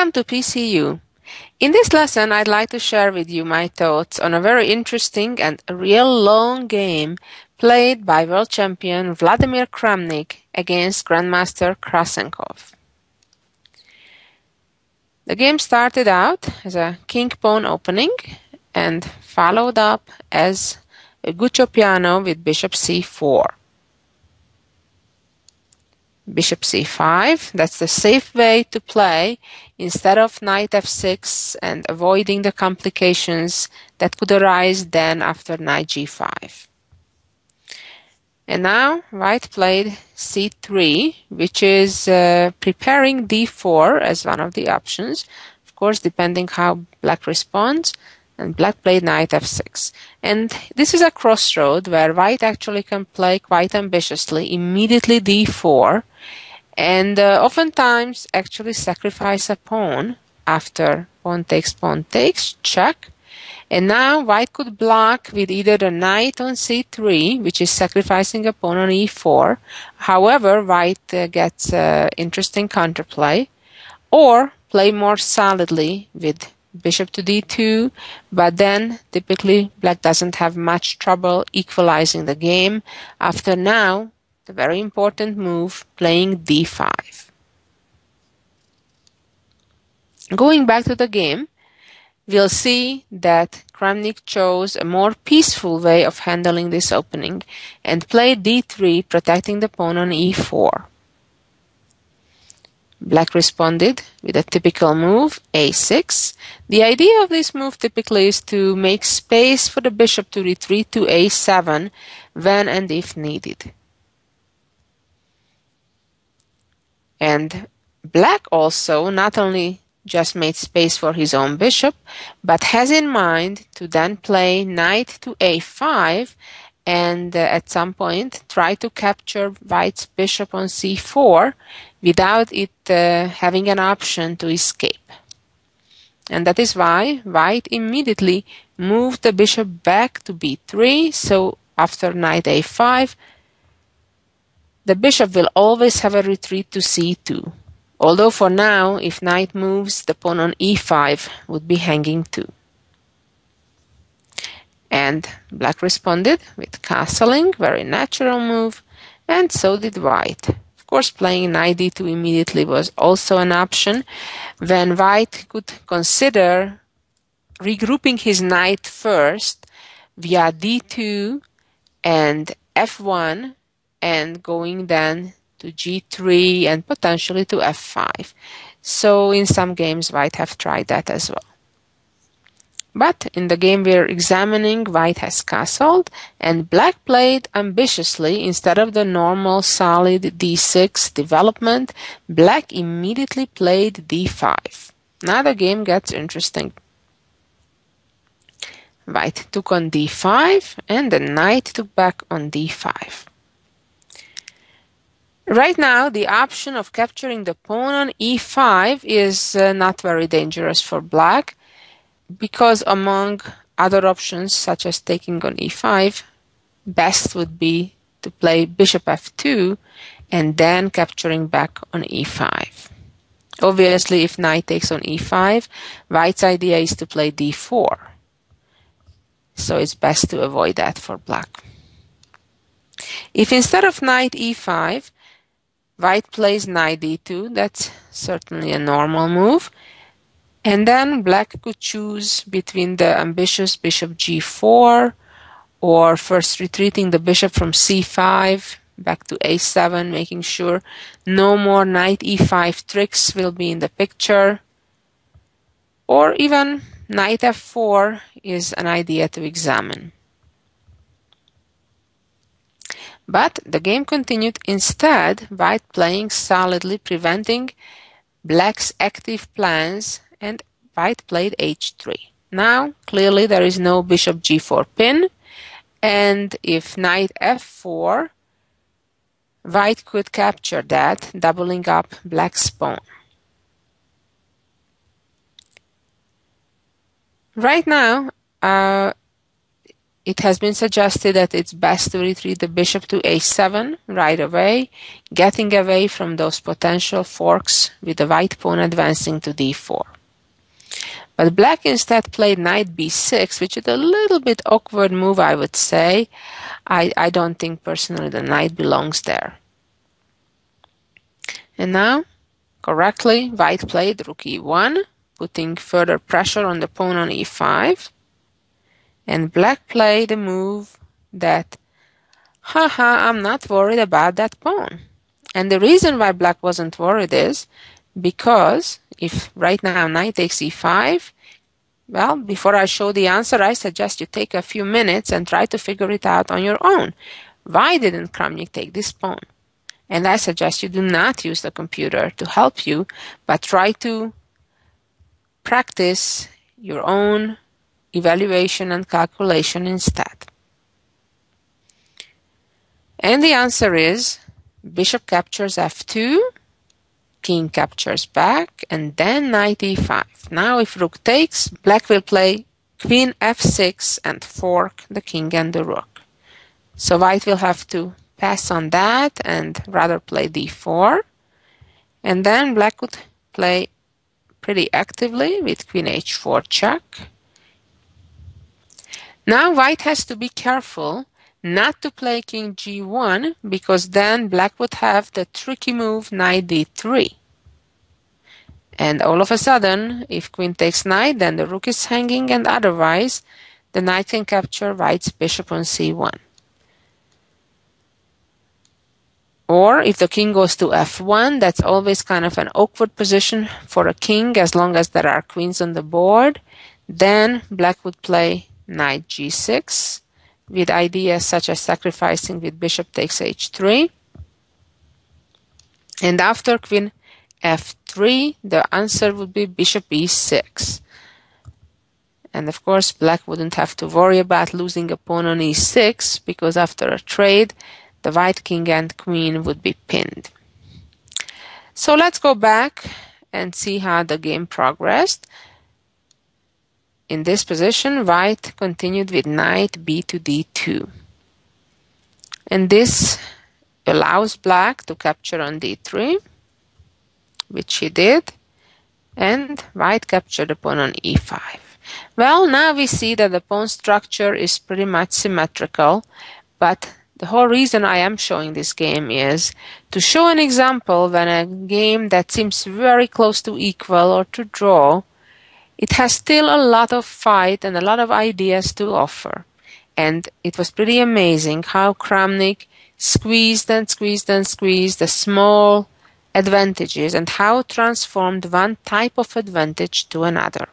Welcome to PCU. In this lesson, I'd like to share with you my thoughts on a very interesting and real long game played by world champion Vladimir Kramnik against Grandmaster Krasenkov. The game started out as a king-pawn opening and followed up as a Guccio piano with bishop c4. Bishop c5, that's the safe way to play instead of knight f6 and avoiding the complications that could arise then after knight g5. And now white played c3, which is preparing d4 as one of the options, of course depending how black responds, and black played knight f6. And this is a crossroad where white actually can play quite ambitiously, immediately d4, and oftentimes actually sacrifice a pawn after pawn takes, check. And now white could block with either the knight on c3, which is sacrificing a pawn on e4. However, white gets interesting counterplay, or play more solidly with bishop to d2, but then typically black doesn't have much trouble equalizing the game after now the very important move playing d5. Going back to the game, we'll see that Kramnik chose a more peaceful way of handling this opening and played d3, protecting the pawn on e4. Black responded with a typical move, a6. The idea of this move typically is to make space for the bishop to retreat to a7 when and if needed. And black also not only just made space for his own bishop, but has in mind to then play knight to a5 and at some point try to capture white's bishop on c4 without it having an option to escape. And that is why white immediately moved the bishop back to b3, so after knight a5, the bishop will always have a retreat to c2. Although for now, if knight moves, the pawn on e5 would be hanging too. And black responded with castling, very natural move, and so did white. Of course, playing knight d2 immediately was also an option when white could consider regrouping his knight first via d2 and f1 and going then to g3 and potentially to f5. So in some games white have tried that as well. But in the game we're examining, white has castled and black played ambitiously. Instead of the normal solid d6 development, black immediately played d5. Now the game gets interesting. White took on d5 and the knight took back on d5. Right now, the option of capturing the pawn on e5 is not very dangerous for black, because among other options, such as taking on e5, best would be to play bishop f2 and then capturing back on e5. Obviously, if knight takes on e5, white's idea is to play d4. So it's best to avoid that for black. If instead of knight e5, white plays knight d2, that's certainly a normal move. And then black could choose between the ambitious bishop g4 or first retreating the bishop from c5 back to a7, making sure no more knight e5 tricks will be in the picture. Or even knight f4 is an idea to examine. But the game continued instead, white playing solidly, preventing black's active plans, and white played h3. Now, clearly there is no bishop g4 pin, and if knight f4, white could capture that, doubling up black's pawn. Right now, it has been suggested that it's best to retreat the bishop to a7 right away, getting away from those potential forks with the white pawn advancing to d4. But black instead played knight b6, which is a little bit awkward move, I would say. I don't think personally the knight belongs there. And now, correctly, white played rook e1, putting further pressure on the pawn on e5. And black played a move that, haha, I'm not worried about that pawn. And the reason why black wasn't worried is because if right now knight takes e5, well, before I show the answer, I suggest you take a few minutes and try to figure it out on your own. Why didn't Kramnik take this pawn? And I suggest you do not use the computer to help you, but try to practice your own evaluation and calculation instead. And the answer is bishop captures f2, king captures back, and then knight e5. Now if rook takes, black will play queen f6 and fork the king and the rook. So white will have to pass on that and rather play d4. And then black would play pretty actively with queen h4 check. Now white has to be careful not to play king g1, because then black would have the tricky move knight d3. And all of a sudden, if queen takes knight, then the rook is hanging, and otherwise the knight can capture white's bishop on c1. Or if the king goes to f1, that's always kind of an awkward position for a king as long as there are queens on the board. Then black would play knight g6 with ideas such as sacrificing with bishop takes h3. And after queen f3, the answer would be bishop e6. And of course, black wouldn't have to worry about losing a pawn on e6, because after a trade, the white king and queen would be pinned. So let's go back and see how the game progressed. In this position, white continued with knight b to d2. And this allows black to capture on d3, which he did, and white captured the pawn on e5. Well, now we see that the pawn structure is pretty much symmetrical, but the whole reason I am showing this game is to show an example when a game that seems very close to equal or to draw, it has still a lot of fight and a lot of ideas to offer. And it was pretty amazing how Kramnik squeezed and squeezed and squeezed the small advantages and how transformed one type of advantage to another.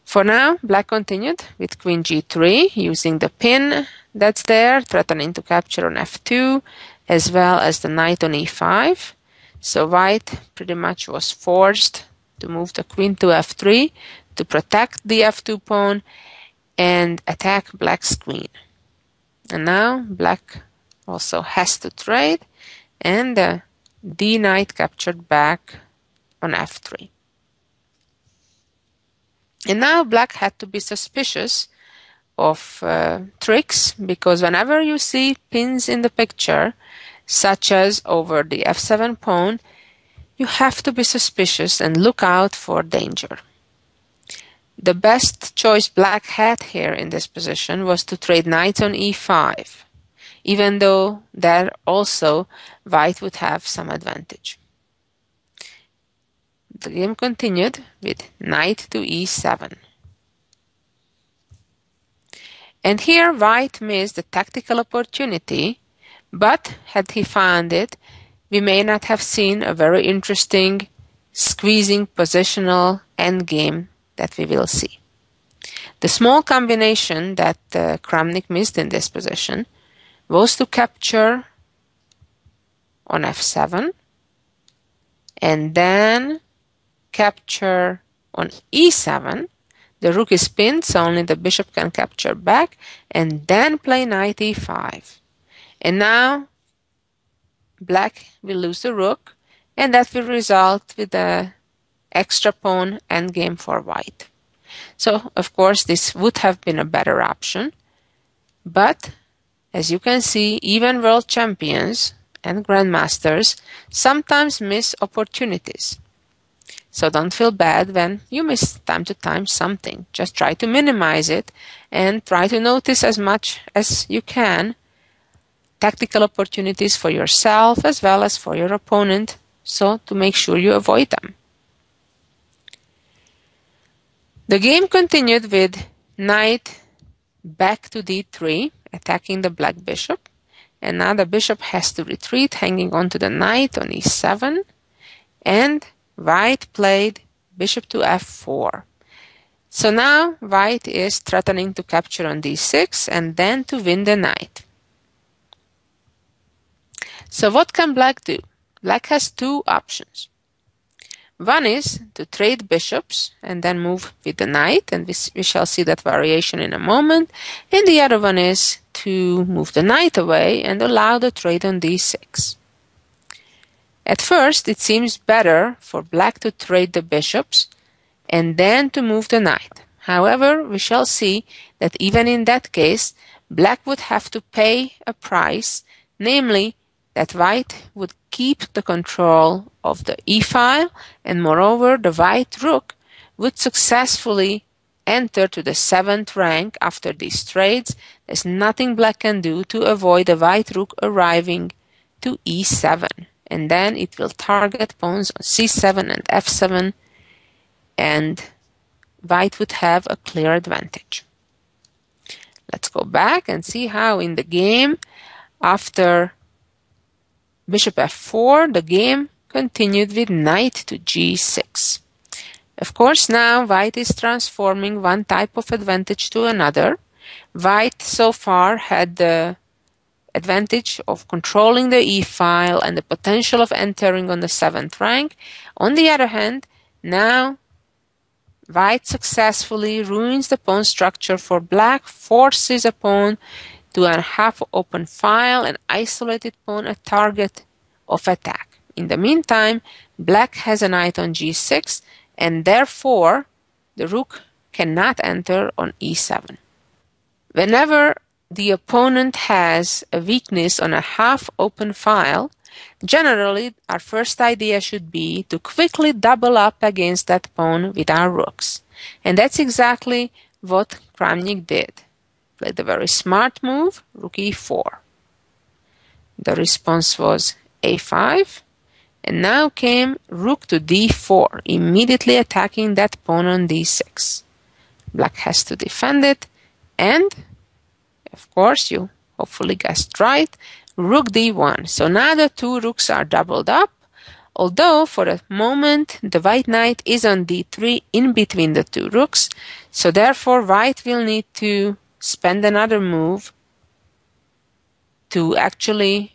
For now, black continued with queen g3, using the pin that's there, threatening to capture on f2, as well as the knight on e5. So white pretty much was forced to move the queen to f3 to protect the f2 pawn and attack black's queen. And now black also has to trade, and the d knight captured back on f3. And now black had to be suspicious of tricks, because whenever you see pins in the picture, such as over the f7 pawn, you have to be suspicious and look out for danger. The best choice black had here in this position was to trade knight on e5, even though there also white would have some advantage. The game continued with knight to e7. And here white missed a tactical opportunity, but had he found it, we may not have seen a very interesting squeezing positional endgame that we will see. The small combination that Kramnik missed in this position was to capture on f7 and then capture on e7. The rook is pinned, so only the bishop can capture back, and then play knight e5. And now black will lose the rook, and that will result with the extra pawn endgame for white. So, of course, this would have been a better option. But, as you can see, even world champions and grandmasters sometimes miss opportunities. So don't feel bad when you miss time to time something. Just try to minimize it and try to notice as much as you can tactical opportunities for yourself as well as for your opponent, so to make sure you avoid them. The game continued with knight back to d3, attacking the black bishop. And now the bishop has to retreat, hanging on to the knight on e7. And white played bishop to f4. So now white is threatening to capture on d6 and then to win the knight. So what can black do? Black has two options. One is to trade bishops and then move with the knight, and we shall see that variation in a moment. And the other one is to move the knight away and allow the trade on d6. At first, it seems better for black to trade the bishops and then to move the knight. However, we shall see that even in that case, black would have to pay a price, namely that white would keep the control of the e-file, and moreover, the white rook would successfully enter to the 7th rank after these trades. There's nothing black can do to avoid the white rook arriving to e7. And then it will target pawns on c7 and f7, and white would have a clear advantage. Let's go back and see how in the game, after bishop f4, the game continued with knight to g6. Of course, now white is transforming one type of advantage to another. White so far had the advantage of controlling the e-file and the potential of entering on the 7th rank. On the other hand, now white successfully ruins the pawn structure for black, forces a pawn to a half-open file and isolated pawn a target of attack. In the meantime, black has a knight on g6, and therefore the rook cannot enter on e7. Whenever the opponent has a weakness on a half-open file, generally our first idea should be to quickly double up against that pawn with our rooks. And that's exactly what Kramnik did. Played a very smart move, rook e4. The response was a5, and now came rook to d4, immediately attacking that pawn on d6. Black has to defend it, and of course you hopefully guessed right, rook d1. So now the two rooks are doubled up, although for a moment the white knight is on d3 in between the two rooks, so therefore white will need to spend another move to actually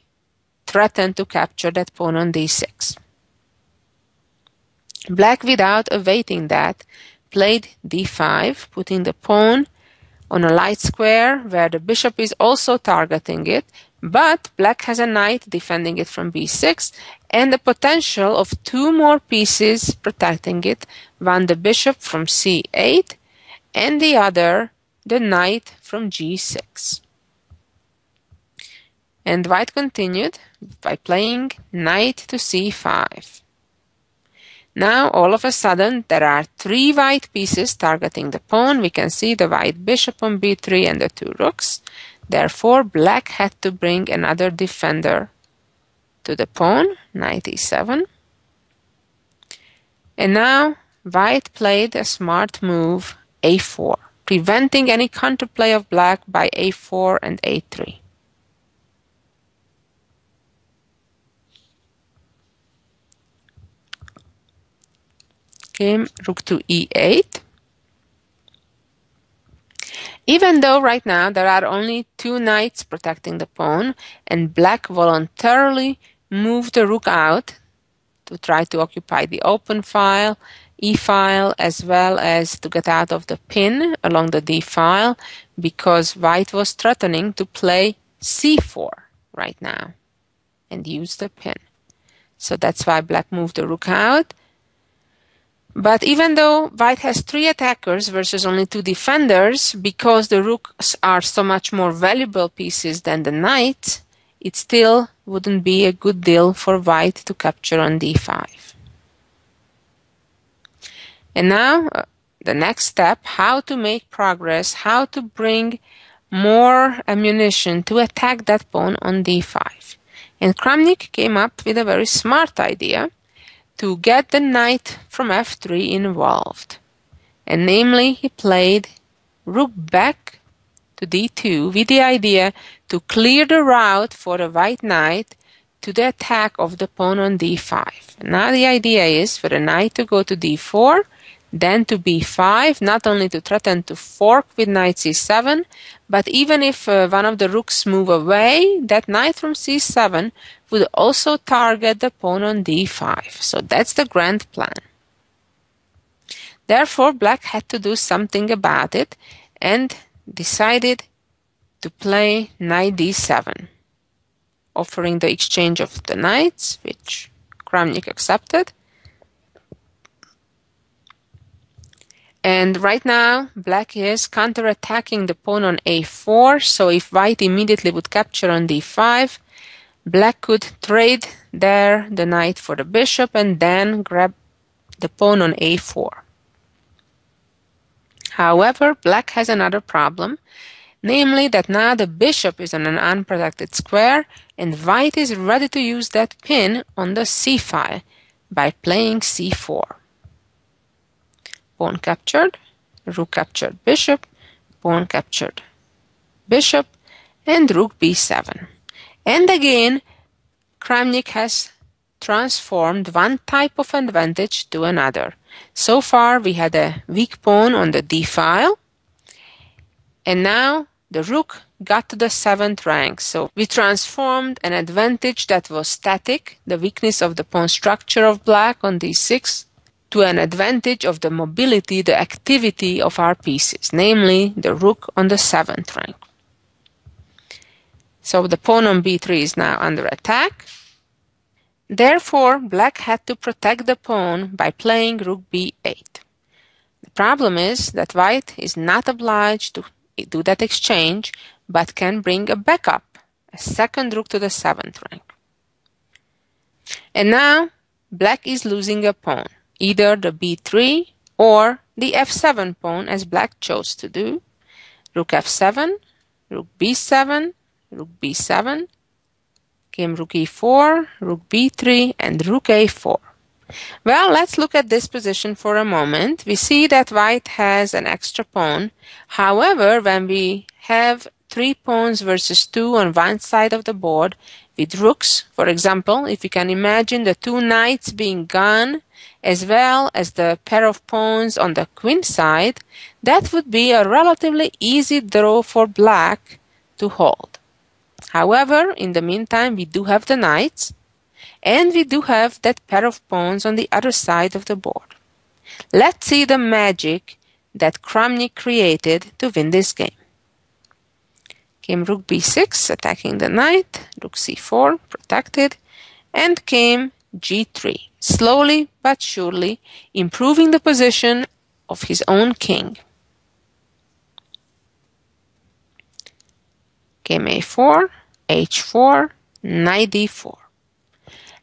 threaten to capture that pawn on d6. Black, without awaiting that, played d5, putting the pawn on a light square where the bishop is also targeting it, but black has a knight defending it from b6 and the potential of two more pieces protecting it, one the bishop from c8 and the other the knight from g6. And white continued by playing knight to c5. Now all of a sudden there are three white pieces targeting the pawn. We can see the white bishop on b3 and the two rooks. Therefore black had to bring another defender to the pawn, knight e7. And now white played a smart move, a4, preventing any counterplay of black by a4 and a3. Came rook to e8. Even though right now there are only two knights protecting the pawn, and black voluntarily moved the rook out to try to occupy the open file, e-file, as well as to get out of the pin along the d-file, because white was threatening to play c4 right now and use the pin. So that's why black moved the rook out But even though white has 3 attackers versus only 2 defenders, because the rooks are so much more valuable pieces than the knight, it still wouldn't be a good deal for white to capture on d5. And now, the next step, how to make progress, how to bring more ammunition to attack that pawn on d5. And Kramnik came up with a very smart idea to get the knight from f3 involved. And namely, he played rook back to d2 with the idea to clear the route for the white knight to the attack of the pawn on d5. Now the idea is for the knight to go to d4, then to b5, not only to threaten to fork with knight c7, but even if one of the rooks move away, that knight from c7 would also target the pawn on d5. So that's the grand plan. Therefore, black had to do something about it and decided to play knight d7, offering the exchange of the knights, which Kramnik accepted. And right now, black is counterattacking the pawn on a4, so if white immediately would capture on d5, black could trade there the knight for the bishop and then grab the pawn on a4. However, black has another problem, namely that now the bishop is on an unprotected square and white is ready to use that pin on the c file by playing c4. Pawn captured, rook captured bishop, pawn captured bishop, and rook b7. And again, Kramnik has transformed one type of advantage to another. So far we had a weak pawn on the d file, and now the rook got to the 7th rank. So we transformed an advantage that was static, the weakness of the pawn structure of black on d6, to an advantage of the mobility, the activity of our pieces, namely the rook on the 7th rank. So the pawn on b3 is now under attack. Therefore, black had to protect the pawn by playing rook b8. The problem is that white is not obliged to do that exchange, but can bring a backup, a second rook to the 7th rank. And now, black is losing a pawn, either the b3 or the f7 pawn, as black chose to do. Rook f7, rook b7, rook b7, came rook e4, rook b3, and rook a4. Well, let's look at this position for a moment. We see that white has an extra pawn. However, when we have 3 pawns versus 2 on one side of the board with rooks, for example, if you can imagine the 2 knights being gone, as well as the pair of pawns on the queen side, that would be a relatively easy draw for black to hold. However, in the meantime, we do have the knights, and we do have that pair of pawns on the other side of the board. Let's see the magic that Kramnik created to win this game. Came rook b6, attacking the knight, rook c4, protected, and came g3, slowly but surely improving the position of his own king. Came a4, h4, knight d4.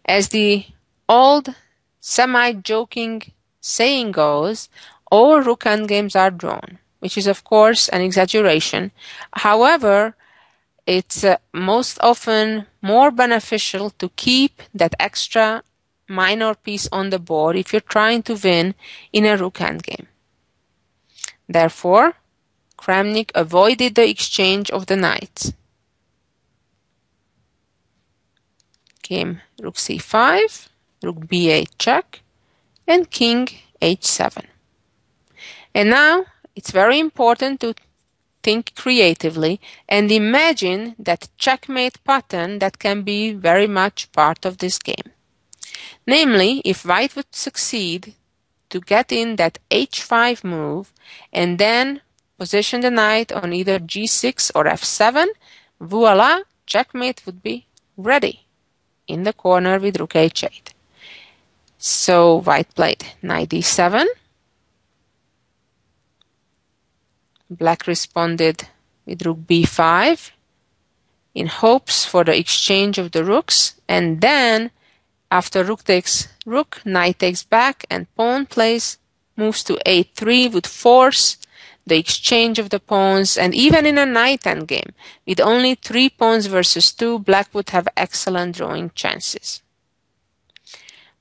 As the old semi-joking saying goes, all rook endgames are drawn, which is of course an exaggeration. However, it's most often more beneficial to keep that extra minor piece on the board if you're trying to win in a rook endgame. Therefore, Kramnik avoided the exchange of the knights. Came rook c5, rook b8 check, and king h7. And now it's very important to think creatively and imagine that checkmate pattern that can be very much part of this game. Namely, if white would succeed to get in that h5 move and then position the knight on either g6 or f7, voila, checkmate would be ready in the corner with rook h8. So white played knight d7. Black responded with rook b5 in hopes for the exchange of the rooks, and then after rook takes rook, knight takes back, and pawn moves to a3 would force the exchange of the pawns, and even in a knight endgame, with only 3 pawns versus 2, black would have excellent drawing chances.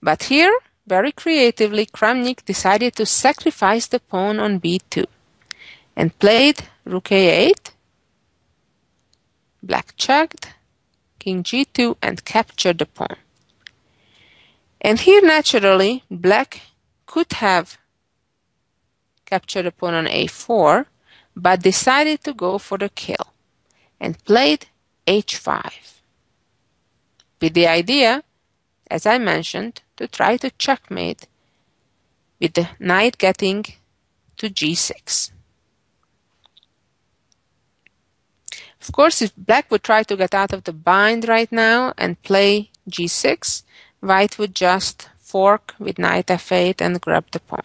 But here, very creatively, Kramnik decided to sacrifice the pawn on b2 and played rook a8. Black checked, king g2, and captured the pawn. And here, naturally, black could have captured the pawn on a4, but decided to go for the kill and played h5, with the idea, as I mentioned, to try to checkmate with the knight getting to g6. Of course, if black would try to get out of the bind right now and play g6, white would just fork with knight f8 and grab the pawn.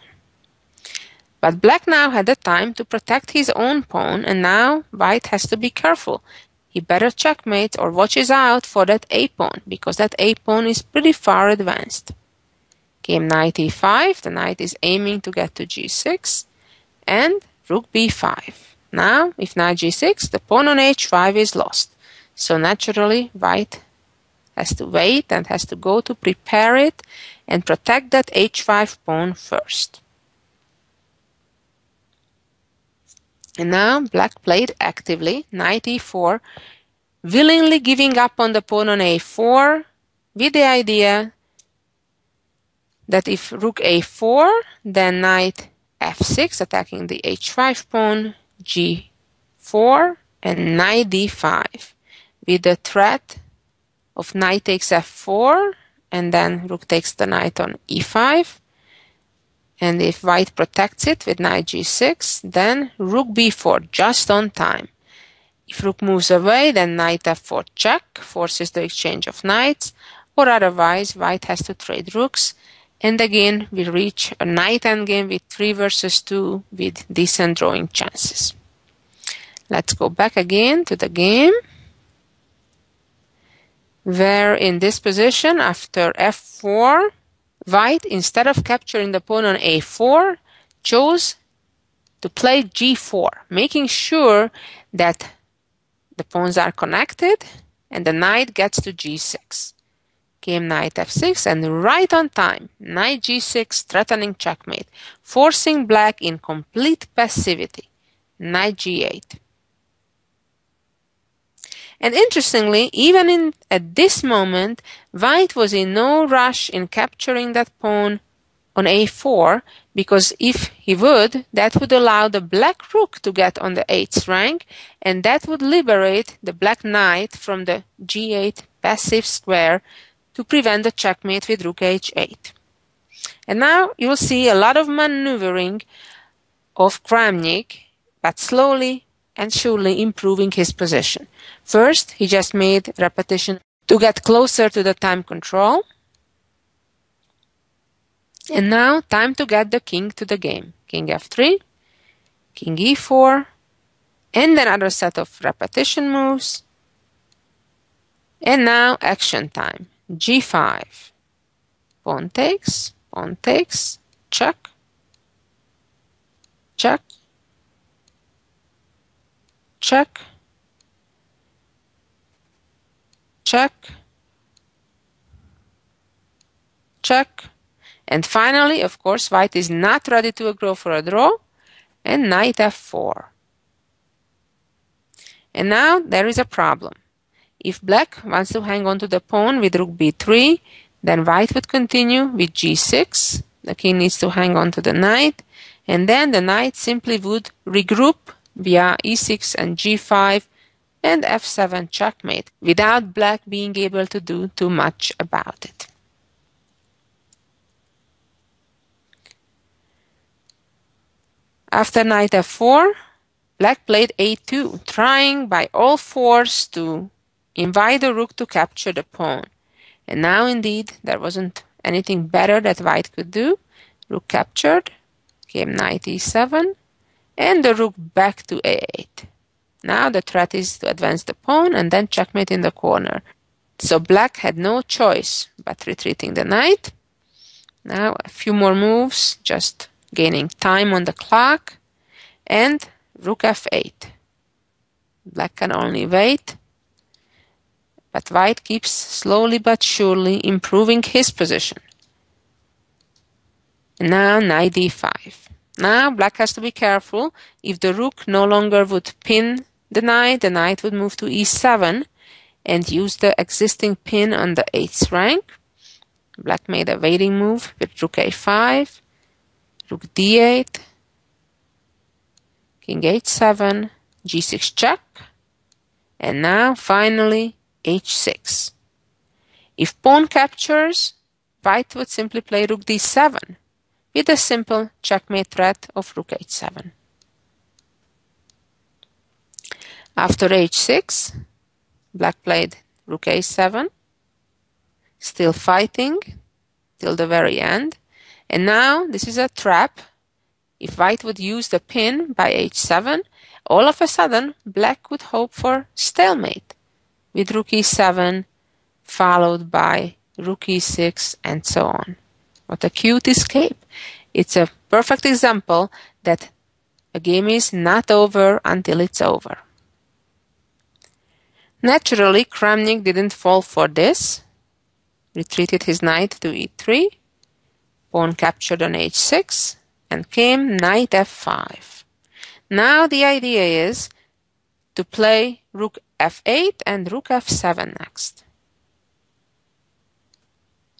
But black now had the time to protect his own pawn, and now white has to be careful. He better checkmate or watches out for that a-pawn, because that a-pawn is pretty far advanced. Came knight e5, the knight is aiming to get to g6, and rook b5. Now, if knight g6, the pawn on h5 is lost. So naturally, white has to wait and has to go to prepare it and protect that h5 pawn first. And now black played actively, knight e4, willingly giving up on the pawn on a4 with the idea that if rook a4, then knight f6, attacking the h5 pawn, g4, and knight d5, with the threat of knight takes f4, and then rook takes the knight on e5. And if white protects it with knight g6, then rook b4, just on time. If rook moves away, then knight f4 check, forces the exchange of knights, or otherwise white has to trade rooks. And again, we reach a knight endgame with 3 versus 2 with decent drawing chances. Let's go back again to the game, where in this position, after f4, white, instead of capturing the pawn on a4, chose to play g4, making sure that the pawns are connected and the knight gets to g6. Came knight f6, and right on time, knight g6, threatening checkmate, forcing black in complete passivity. Knight g8. And interestingly, even at this moment, white was in no rush in capturing that pawn on a4, because if he would, that would allow the black rook to get on the 8th rank, and that would liberate the black knight from the g8 passive square to prevent the checkmate with rook h8. And now you'll see a lot of maneuvering of Kramnik, but slowly and surely improving his position. First, he just made repetition to get closer to the time control. And now, time to get the king to the game. King f3, king e4, and another set of repetition moves. And now, action time. g5. Pawn takes, check, check, check, check, check, and finally, of course, white is not ready to go for a draw, and knight f4. And now there is a problem. If black wants to hang on to the pawn with rook b3, then white would continue with g6. The king needs to hang on to the knight, and then the knight simply would regroup via e6 and g5 and f7 checkmate, without black being able to do too much about it. After knight f4, black played a2, trying by all force to invite the rook to capture the pawn. And now indeed there wasn't anything better that white could do. Rook captured, came knight e7, and the rook back to a8. Now the threat is to advance the pawn and then checkmate in the corner. So black had no choice but retreating the knight. Now a few more moves, just gaining time on the clock, and rook f8. Black can only wait, but white keeps slowly but surely improving his position. And now knight d5. Now black has to be careful. If the rook no longer would pin the knight would move to e7 and use the existing pin on the 8th rank. Black made a waiting move with rook a5, rook d8, king h7, g6 check, and now finally h6. If pawn captures, white would simply play rook d7 with a simple checkmate threat of rook h7. After h6, black played rook a7, still fighting till the very end. And now this is a trap. If white would use the pin by h7, all of a sudden black would hope for stalemate with rook e7 followed by rook e6 and so on. What a cute escape. It's a perfect example that a game is not over until it's over. Naturally, Kramnik didn't fall for this. Retreated his knight to e3, pawn captured on h6, and came knight f5. Now the idea is to play rook f8 and rook f7 next.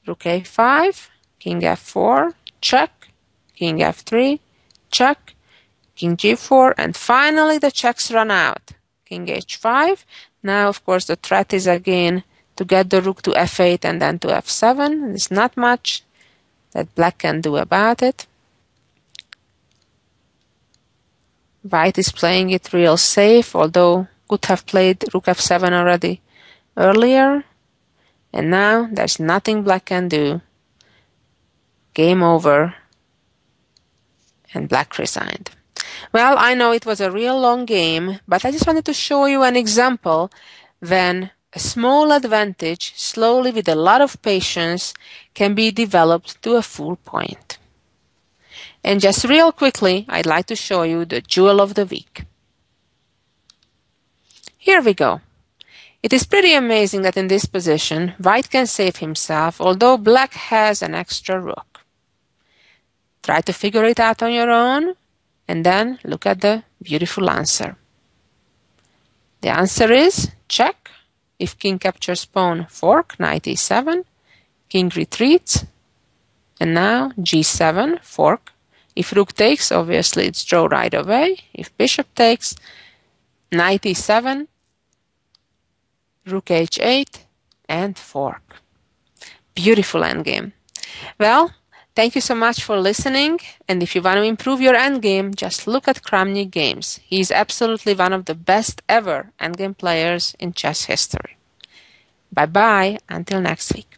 Rook a5, king f4, check, king f3, check, king g4, and finally the checks run out. King h5. Now, of course, the threat is again to get the rook to f8 and then to f7. There's not much that black can do about it. White is playing it real safe, although could have played rook f7 already earlier. And now there's nothing black can do. Game over. And black resigned. Well, I know it was a real long game, but I just wanted to show you an example when a small advantage, slowly with a lot of patience, can be developed to a full point. And just real quickly, I'd like to show you the jewel of the week. Here we go. It is pretty amazing that in this position, white can save himself, although black has an extra rook. Try to figure it out on your own, and then look at the beautiful answer. The answer is check. If king captures pawn, fork, knight e7, king retreats, and now g7, fork. If rook takes, obviously it's draw right away. If bishop takes, knight e7, rook h8, and fork. Beautiful endgame. Well, thank you so much for listening, and if you want to improve your endgame, just look at Kramnik games. He is absolutely one of the best ever endgame players in chess history. Bye-bye, until next week.